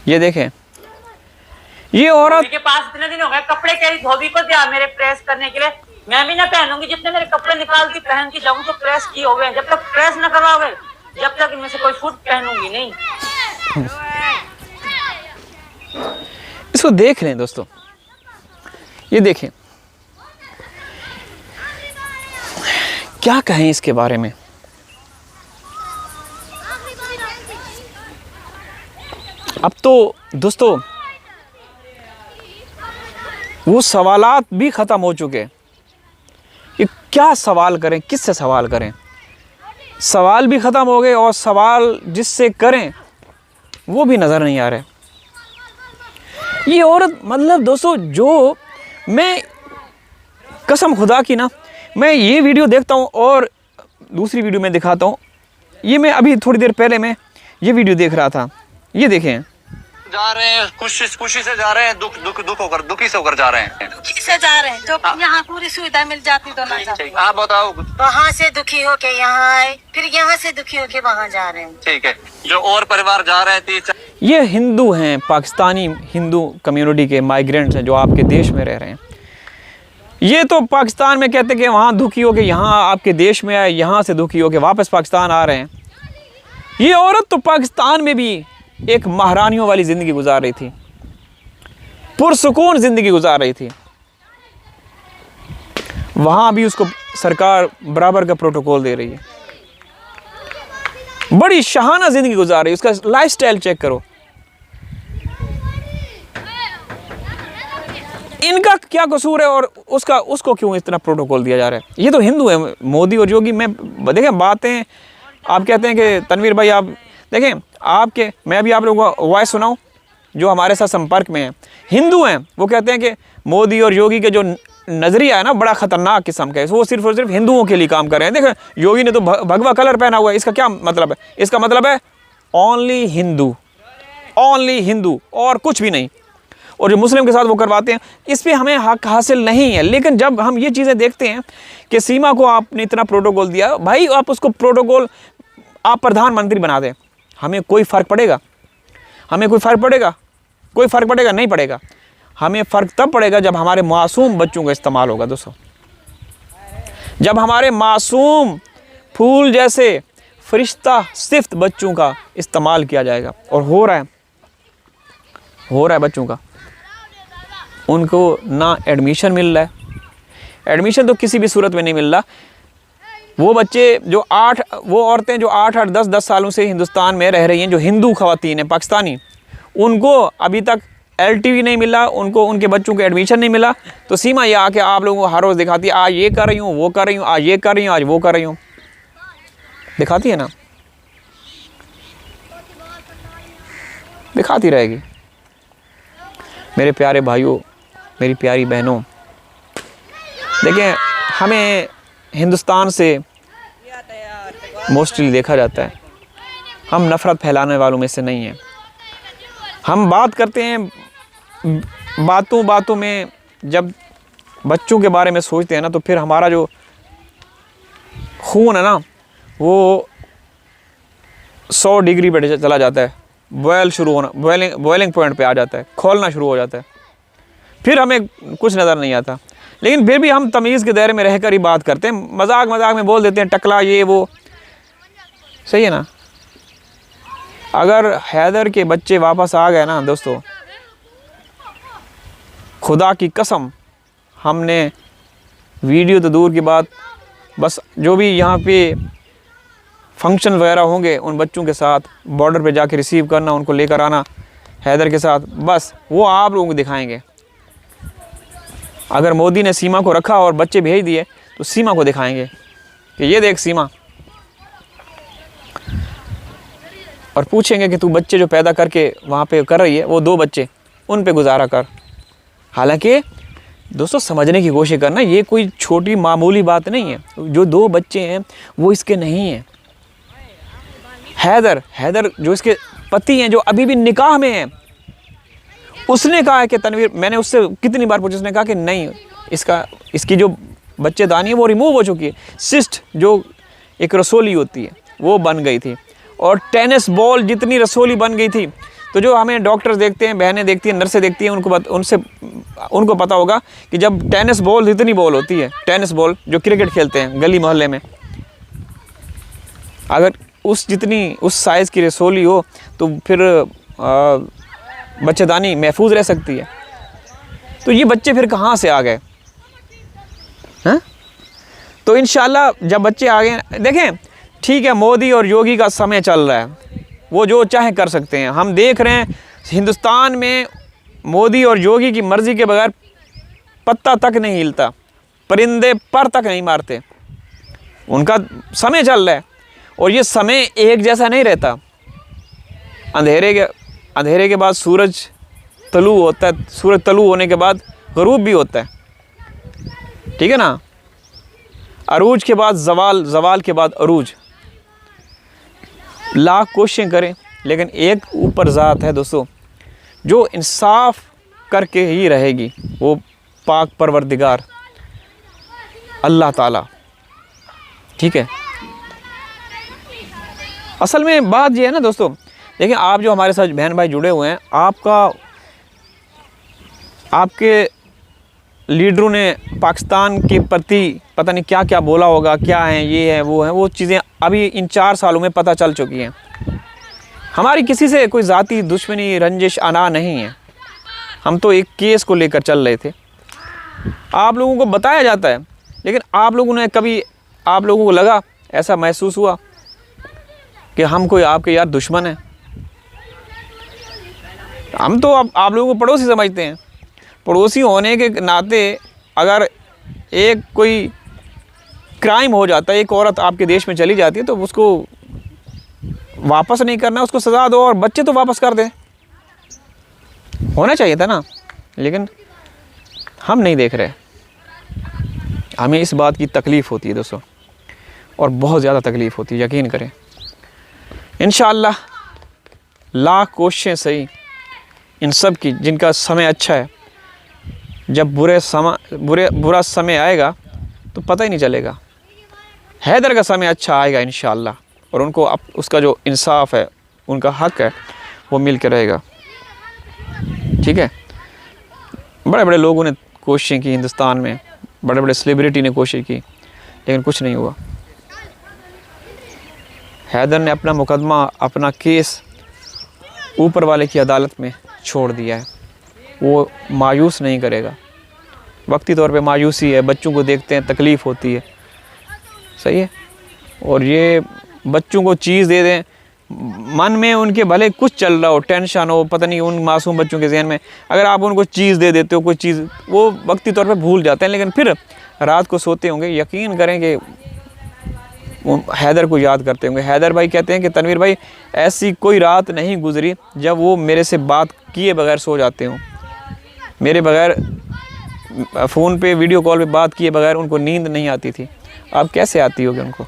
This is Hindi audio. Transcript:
ये देखें, ये औरत के पास इतने दिन हो गए, कपड़े कह धोबी को दिया मेरे प्रेस करने के लिए। मैं भी ना पहनूंगी, जितने मेरे कपड़े निकाल के पहन के जाऊं तो प्रेस की हो गए। जब तक प्रेस न करवाओगे जब तक इनमें से कोई सूट पहनूंगी नहीं। इसको देख लें दोस्तों, ये देखें, क्या कहें इसके बारे में। अब तो दोस्तों वो सवालात भी ख़त्म हो चुके हैं कि क्या सवाल करें, किससे सवाल करें। सवाल भी ख़त्म हो गए और सवाल जिससे करें वो भी नज़र नहीं आ रहे। ये औरत, मतलब दोस्तों, जो मैं कसम खुदा की ना, मैं ये वीडियो देखता हूँ और दूसरी वीडियो में दिखाता हूँ। ये मैं अभी थोड़ी देर पहले मैं ये वीडियो देख रहा था। ये देखें, जा रहे हैं खुशी से जा रहे हैं, दुखी से होकर जा रहे हैं। दुखी से जा रहे हैं तो यहाँ पूरी सुविधा मिल जाती तो ना जाते। आप बताओ। वहाँ से दुखी होके यहाँ आए, फिर यहाँ से दुखी होके वहाँ जा रहे हैं। ठीक है, जो और परिवार जा रहे हैं ये हिंदू हैं, पाकिस्तानी हिंदू कम्युनिटी के माइग्रेंट्स हैं जो आपके देश में रह रहे हैं। ये तो पाकिस्तान में कहते हैं कि वहाँ दुखी होके यहाँ आपके देश में आए, यहाँ से दुखी होके वापस पाकिस्तान आ रहे हैं। ये औरत तो पाकिस्तान में भी एक महारानियों वाली ज़िंदगी गुजार रही थी, पुरसुकून ज़िंदगी गुजार रही थी। वहाँ भी उसको सरकार बराबर का प्रोटोकॉल दे रही है, बड़ी शाहाना ज़िंदगी गुजार रही है। उसका लाइफस्टाइल चेक करो। इनका क्या कसूर है और उसको क्यों इतना प्रोटोकॉल दिया जा रहा है। ये तो हिंदू है, मोदी और योगी। मैं देखें बातें, आप कहते हैं कि तनवीर भाई आप देखें, मैं भी आप लोगों को वॉइस सुनाऊं जो हमारे साथ संपर्क में हैं, हिंदू हैं। वो कहते हैं कि मोदी और योगी के जो नज़रिया है ना, बड़ा ख़तरनाक किस्म का है, वो सिर्फ और सिर्फ हिंदुओं के लिए काम कर रहे हैं। देखें, योगी ने तो भगवा कलर पहना हुआ है। इसका क्या मतलब है? इसका मतलब है ओनली हिंदू और कुछ भी नहीं। और जो मुस्लिम के साथ वो करवाते हैं, इस पर हमें हक हासिल नहीं है। लेकिन जब हम ये चीज़ें देखते हैं कि सीमा को आपने इतना प्रोटोकॉल दिया, भाई आप उसको प्रोटोकॉल आप प्रधानमंत्री बना दें, हमें कोई फ़र्क पड़ेगा? कोई फ़र्क पड़ेगा? नहीं पड़ेगा। हमें फ़र्क तब पड़ेगा जब हमारे मासूम बच्चों का इस्तेमाल होगा दोस्तों, जब हमारे मासूम फूल जैसे फरिश्ता सिफ्त बच्चों का इस्तेमाल किया जाएगा। और हो रहा है बच्चों का। उनको ना एडमिशन मिल रहा है, एडमिशन तो किसी भी सूरत में नहीं मिल रहा। वो बच्चे जो वो औरतें जो 8-8, 10-10 सालों से हिंदुस्तान में रह रही हैं, जो हिंदू ख़वातीन हैं पाकिस्तानी, उनको अभी तक LTV नहीं मिला, उनको उनके बच्चों को एडमिशन नहीं मिला। तो सीमा ये आके आप लोगों को हर रोज़ दिखाती है, आज ये कर रही हूँ, वो कर रही हूँ, आज ये कर रही हूँ, आज वो कर रही हूँ, दिखाती है ना, दिखाती रहेगी। मेरे प्यारे भाइयों, मेरी प्यारी बहनों, देखें, हमें हिंदुस्तान से मोस्टली देखा जाता है, हम नफ़रत फैलाने वालों में से नहीं हैं। हम बात करते हैं बातों में, जब बच्चों के बारे में सोचते हैं ना, तो फिर हमारा जो खून है ना, वो 100 डिग्री पर चला जाता है, बॉयलिंग पॉइंट पे आ जाता है, खोलना शुरू हो जाता है। फिर हमें कुछ नज़र नहीं आता। लेकिन फिर भी हम तमीज़ के दायरे में रहकर ही बात करते हैं, मजाक में बोल देते हैं टकला ये वो, सही है ना। अगर हैदर के बच्चे वापस आ गए ना दोस्तों, खुदा की कसम, हमने वीडियो तो दूर की बात, बस जो भी यहाँ पे फंक्शन वगैरह होंगे उन बच्चों के साथ बॉर्डर पे जाके रिसीव करना, उनको लेकर आना हैदर के साथ, बस वो आप लोगों को दिखाएंगे। अगर मोदी ने सीमा को रखा और बच्चे भेज दिए तो सीमा को दिखाएंगे कि ये देख सीमा, और पूछेंगे कि तू बच्चे जो पैदा करके वहाँ पे कर रही है, वो 2 बच्चे, उन पे गुजारा कर। हालांकि दोस्तों समझने की कोशिश करना, ये कोई छोटी मामूली बात नहीं है। जो 2 बच्चे हैं वो इसके नहीं हैं। हैदर जो इसके पति हैं, जो अभी भी निकाह में हैं, उसने कहा है कि तनवीर, मैंने उससे कितनी बार पूछा, उसने कहा कि नहीं, इसकी जो बच्चेदानी है वो रिमूव हो चुकी है। सिस्ट जो एक रसोली होती है वो बन गई थी, और टेनिस बॉल जितनी रसोली बन गई थी। तो जो हमें डॉक्टर्स देखते हैं, बहनें देखती हैं, नर्सें देखती हैं, उनको पता होगा कि जब टेनिस बॉल इतनी बॉल होती है, टेनिस बॉल जो क्रिकेट खेलते हैं गली मोहल्ले में, अगर उस साइज़ की रसोली हो तो फिर बच्चेदानी महफूज रह सकती है। तो ये बच्चे फिर कहाँ से आ गए हैं? तो इंशाल्लाह जब बच्चे आ गए, देखें ठीक है, मोदी और योगी का समय चल रहा है, वो जो चाहे कर सकते हैं। हम देख रहे हैं हिंदुस्तान में मोदी और योगी की मर्ज़ी के बगैर पत्ता तक नहीं हिलता, परिंदे पर तक नहीं मारते। उनका समय चल रहा है और ये समय एक जैसा नहीं रहता। अंधेरे के बाद सूरज तलू होता है, सूरज तलू होने के बाद गरूब भी होता है, ठीक है ना। अरूज के बाद जवाल, जवाल के बाद अरूज। लाख कोशिशें करें लेकिन एक ऊपर ज़ात है दोस्तों जो इंसाफ करके ही रहेगी, वो पाक परवरदिगार अल्लाह ताला, ठीक है। असल में बात ये है ना दोस्तों, देखिए आप जो हमारे साथ बहन भाई जुड़े हुए हैं, आपके लीडरों ने पाकिस्तान के प्रति पता नहीं क्या क्या बोला होगा, क्या है, ये है, वो चीज़ें अभी इन 4 सालों में पता चल चुकी हैं। हमारी किसी से कोई ज़ाती दुश्मनी रंजिश अना नहीं है, हम तो एक केस को लेकर चल रहे थे। आप लोगों को बताया जाता है, लेकिन आप लोगों ने कभी, आप लोगों को लगा, ऐसा महसूस हुआ कि हम कोई आपके यार दुश्मन हैं? हम तो आप लोगों को पड़ोसी समझते हैं। पड़ोसी होने के नाते अगर एक कोई क्राइम हो जाता है, एक औरत आपके देश में चली जाती है, तो उसको वापस नहीं करना, उसको सज़ा दो और बच्चे तो वापस कर दे, होना चाहिए था ना। लेकिन हम नहीं देख रहे। हमें इस बात की तकलीफ़ होती है दोस्तों, और बहुत ज़्यादा तकलीफ़ होती है, यकीन करें। इंशाअल्लाह लाख कोशिशें सही इन सब की, जिनका समय अच्छा है, जब बुरा समय आएगा तो पता ही नहीं चलेगा। हैदर का समय अच्छा आएगा इंशाअल्लाह, और उनको अब उसका जो इंसाफ है, उनका हक है, वो मिल के रहेगा, ठीक है। बड़े बड़े लोगों ने कोशिशें की हिंदुस्तान में, बड़े बड़े सेलिब्रिटी ने कोशिश की, लेकिन कुछ नहीं हुआ। हैदर ने अपना मुकदमा, अपना केस ऊपर वाले की अदालत में छोड़ दिया है। वो मायूस नहीं करेगा। वक्ती तौर पे मायूसी है, बच्चों को देखते हैं तकलीफ़ होती है, सही है। और ये बच्चों को चीज़ दे दें, मन में उनके भले कुछ चल रहा हो, टेंशन हो, पता नहीं उन मासूम बच्चों के जहन में, अगर आप उनको चीज़ दे देते हो, कोई चीज़, वो वक्ती तौर पे भूल जाते हैं, लेकिन फिर रात को सोते होंगे, यकीन करें कि वो हैदर को याद करते होंगे। हैदर भाई कहते हैं कि तनवीर भाई, ऐसी कोई रात नहीं गुजरी जब वो मेरे से बात किए बगैर सो जाते हों, मेरे बगैर फ़ोन पे वीडियो कॉल पे बात किए बगैर उनको नींद नहीं आती थी। अब कैसे आती होगी उनको?